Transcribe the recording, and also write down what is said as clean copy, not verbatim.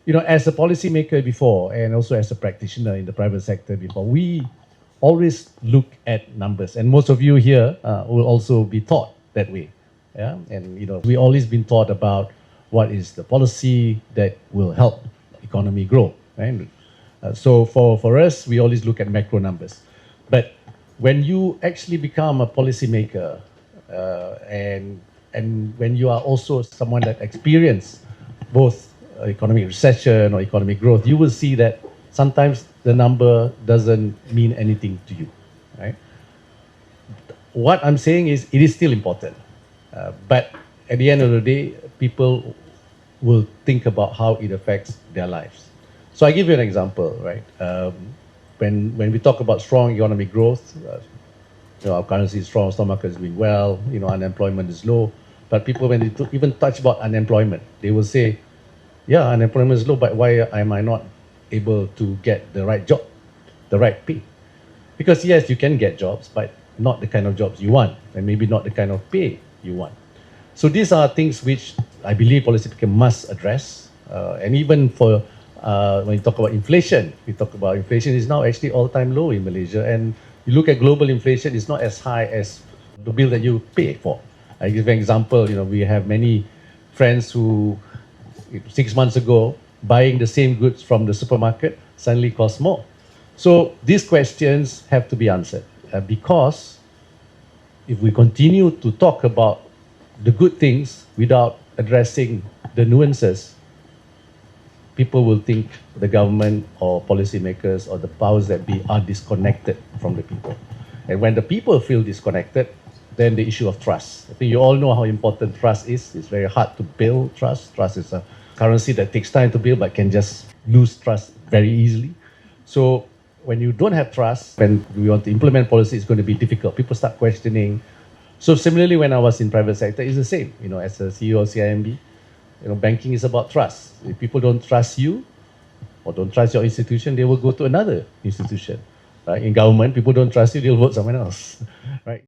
as a policymaker before, and also as a practitioner in the private sector before, we always look at numbers, and most of you here will also be taught that way. Yeah, and we always been taught about what is the policy that will help economy grow. Right? So for us, we always look at macro numbers, but when you actually become a policymaker, and when you are also someone that experience both economic recession or economic growth, you will see that sometimes the number doesn't mean anything to you, right? What I'm saying is it is still important, but at the end of the day, people will think about how it affects their lives. So I give you an example, right? When we talk about strong economic growth, our currency is strong, stock market is doing well, unemployment is low. But people, when they even touch about unemployment, they will say, yeah, unemployment is low, but why am I not able to get the right job, the right pay? Because yes, you can get jobs, but not the kind of jobs you want, and maybe not the kind of pay you want. So these are things which I believe policymakers must address. And even for when you talk about inflation, inflation is now actually all-time low in Malaysia. And you look at global inflation, it's not as high as the bill that you pay for. I give an example, we have many friends who 6 months ago, buying the same goods from the supermarket suddenly cost more. So these questions have to be answered because if we continue to talk about the good things without addressing the nuances, people will think the government or policymakers or the powers that be are disconnected from the people. And when the people feel disconnected, then the issue of trust. I think you all know how important trust is. It's very hard to build trust. Trust is a currency that takes time to build but can just lose trust very easily. So when you don't have trust, when we want to implement policy, it's going to be difficult. People start questioning. So similarly, when I was in private sector, it's the same. As a CEO of CIMB, banking is about trust. If people don't trust you or don't trust your institution, they will go to another institution. Right? In government, people don't trust you, they'll vote someone else. Right?